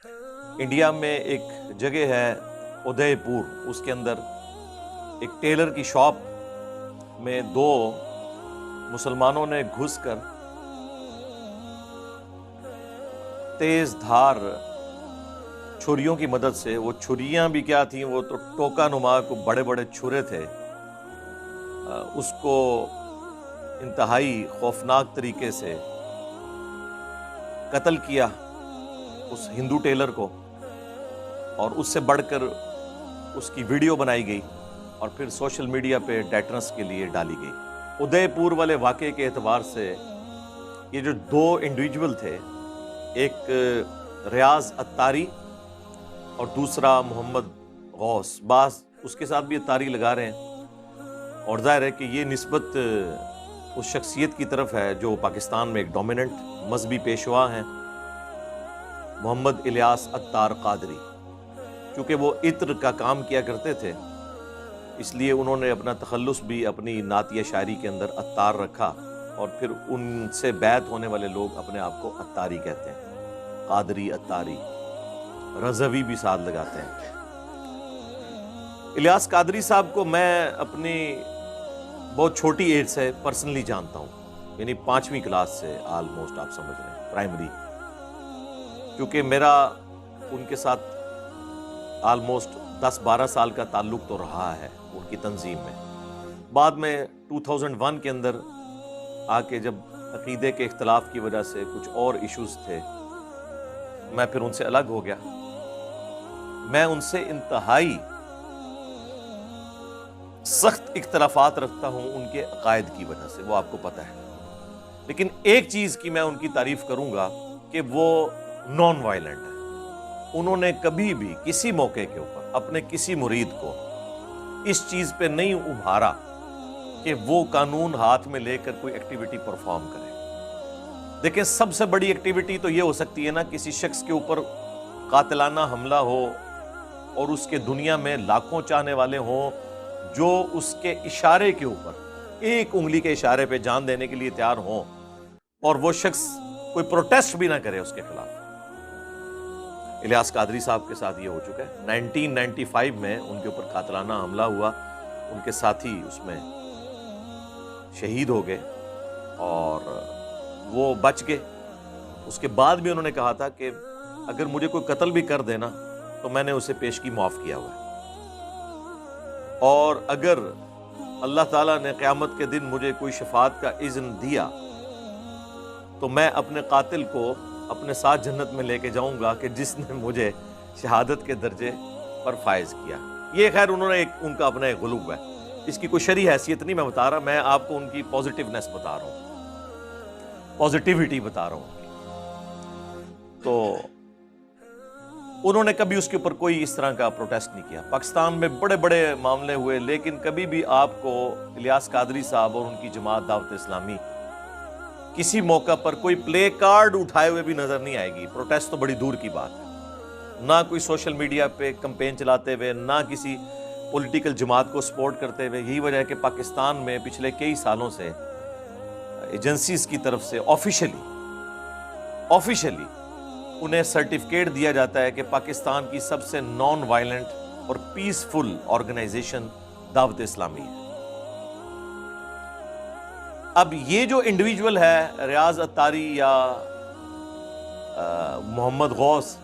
India میں ایک جگہ ہے ادے پور، اس کے اندر ایک ٹیلر کی شاپ میں دو مسلمانوں نے گھس کر تیز دھار چھریوں کی مدد سے، وہ چھریاں بھی کیا تھیں، وہ تو ٹوکا نما کو بڑے بڑے چھرے تھے، اس کو انتہائی خوفناک طریقے سے قتل کیا اس ہندو ٹیلر کو، اور اس سے بڑھ کر اس کی ویڈیو بنائی گئی اور پھر سوشل میڈیا پہ ڈیٹرنس کے لیے ڈالی گئی۔ ادے پور والے واقعے کے اعتبار سے یہ جو دو انڈیویجول تھے، ایک ریاض اتاری اور دوسرا محمد غوث، بعض اس کے ساتھ بھی اتاری لگا رہے ہیں، اور ظاہر ہے کہ یہ نسبت اس شخصیت کی طرف ہے جو پاکستان میں ایک ڈومیننٹ مذہبی پیشوا ہیں، محمد الیاس اتار قادری۔ کیونکہ وہ عطر کا کام کیا کرتے تھے، اس لیے انہوں نے اپنا تخلص بھی اپنی نعتیہ شاعری کے اندر اتار رکھا، اور پھر ان سے بیعت ہونے والے لوگ اپنے آپ کو اتاری کہتے ہیں، قادری، اتاری، رضوی بھی ساتھ لگاتے ہیں۔ الیاس قادری صاحب کو میں اپنی بہت چھوٹی ایج سے پرسنلی جانتا ہوں، یعنی 5ویں کلاس سے آلموسٹ، آپ سمجھ رہے ہیں، پرائمری، کیونکہ میرا ان کے ساتھ آلموسٹ 10-12 سال کا تعلق تو رہا ہے ان کی تنظیم میں۔ بعد میں 2001 کے اندر آ کے جب عقیدے کے اختلاف کی وجہ سے کچھ اور ایشوز تھے، میں پھر ان سے الگ ہو گیا۔ میں ان سے انتہائی سخت اختلافات رکھتا ہوں ان کے عقائد کی وجہ سے، وہ آپ کو پتہ ہے، لیکن ایک چیز کی میں ان کی تعریف کروں گا کہ وہ نان وائلنٹ ہے۔ انہوں نے کبھی بھی کسی موقع کے اوپر اپنے کسی مرید کو اس چیز پہ نہیں ابھارا کہ وہ قانون ہاتھ میں لے کر کوئی ایکٹیویٹی پرفارم کرے۔ دیکھیں، سب سے بڑی ایکٹیویٹی تو یہ ہو سکتی ہے نا، کسی شخص کے اوپر قاتلانہ حملہ ہو اور اس کے دنیا میں لاکھوں چاہنے والے ہوں جو اس کے اشارے کے اوپر، ایک انگلی کے اشارے پہ جان دینے کے لیے تیار ہوں، اور وہ شخص کوئی پروٹیسٹ بھی نہ کرے اس کے خلاف۔ الیاس قادری صاحب کے ساتھ یہ ہو چکا ہے۔ 1995 میں ان کے اوپر قاتلانہ حملہ ہوا، ان کے ساتھی اس میں شہید ہو گئے اور وہ بچ گئے۔ اس کے بعد بھی انہوں نے کہا تھا کہ اگر مجھے کوئی قتل بھی کر دینا تو میں نے اسے پیشگی معاف کیا ہوا ہے، اور اگر اللہ تعالیٰ نے قیامت کے دن مجھے کوئی شفاعت کا اذن دیا تو میں اپنے قاتل کو اپنے ساتھ جنت میں لے کے جاؤں گا کہ جس نے مجھے شہادت کے درجے پر فائز کیا۔ یہ خیر انہوں نے ان کا اپنا ایک غلوب ہے، اس کی کوئی شرعی حیثیت نہیں میں بتا رہا، میں آپ کو ان کی پازیٹیونیس بتا رہا ہوں، پازیٹیوٹی بتا رہا ہوں۔ تو انہوں نے کبھی اس کے اوپر کوئی اس طرح کا پروٹیسٹ نہیں کیا۔ پاکستان میں بڑے بڑے معاملے ہوئے، لیکن کبھی بھی آپ کو الیاس قادری صاحب اور ان کی جماعت دعوت اسلامی کسی موقع پر کوئی پلے کارڈ اٹھائے ہوئے بھی نظر نہیں آئے گی۔ پروٹیسٹ تو بڑی دور کی بات ہے، نہ کوئی سوشل میڈیا پہ کمپین چلاتے ہوئے، نہ کسی پولیٹیکل جماعت کو سپورٹ کرتے ہوئے۔ یہی وجہ ہے کہ پاکستان میں پچھلے کئی سالوں سے ایجنسیز کی طرف سے آفیشلی انہیں سرٹیفکیٹ دیا جاتا ہے کہ پاکستان کی سب سے نان وائلنٹ اور پیسفل آرگنائزیشن دعوت اسلامی ہے۔ اب یہ جو انڈیویجول ہے ریاض اتاری یا محمد غوث،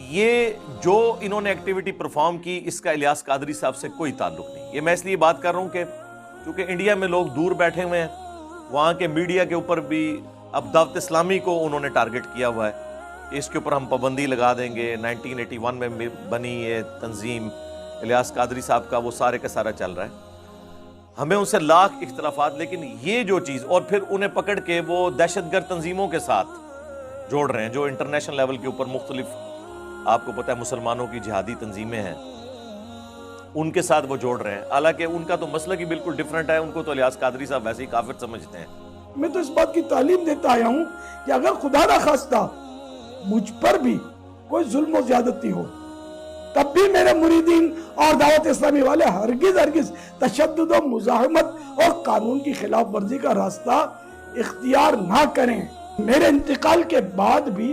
یہ جو انہوں نے ایکٹیویٹی پرفارم کی، اس کا الیاس قادری صاحب سے کوئی تعلق نہیں۔ یہ میں اس لیے بات کر رہا ہوں کہ چونکہ انڈیا میں لوگ دور بیٹھے ہوئے ہیں، وہاں کے میڈیا کے اوپر بھی اب دعوت اسلامی کو انہوں نے ٹارگٹ کیا ہوا ہے، اس کے اوپر ہم پابندی لگا دیں گے۔ 1981 میں بنی یہ تنظیم الیاس قادری صاحب کا وہ سارے کا سارا چل رہا ہے، ہمیں ان سے لاکھ اختلافات، لیکن یہ جو چیز، اور پھر انہیں پکڑ کے وہ دہشت گرد تنظیموں کے ساتھ جوڑ رہے ہیں جو انٹرنیشنل لیول کے اوپر مختلف، آپ کو پتہ ہے مسلمانوں کی جہادی تنظیمیں ہیں، ان کے ساتھ وہ جوڑ رہے ہیں، حالانکہ ان کا تو مسلک ہی بالکل ڈیفرنٹ ہے۔ ان کو تو الیاس قادری صاحب ویسے ہی کافر سمجھتے ہیں۔ میں تو اس بات کی تعلیم دیتا آیا ہوں کہ اگر خدا نہ خواستہ مجھ پر بھی کوئی ظلم و زیادتی ہو، تب بھی میرے مریدین اور دعوت اسلامی والے ہرگز تشدد و مزاحمت اور قانون کی خلاف ورزی کا راستہ اختیار نہ کریں۔ میرے انتقال کے بعد بھی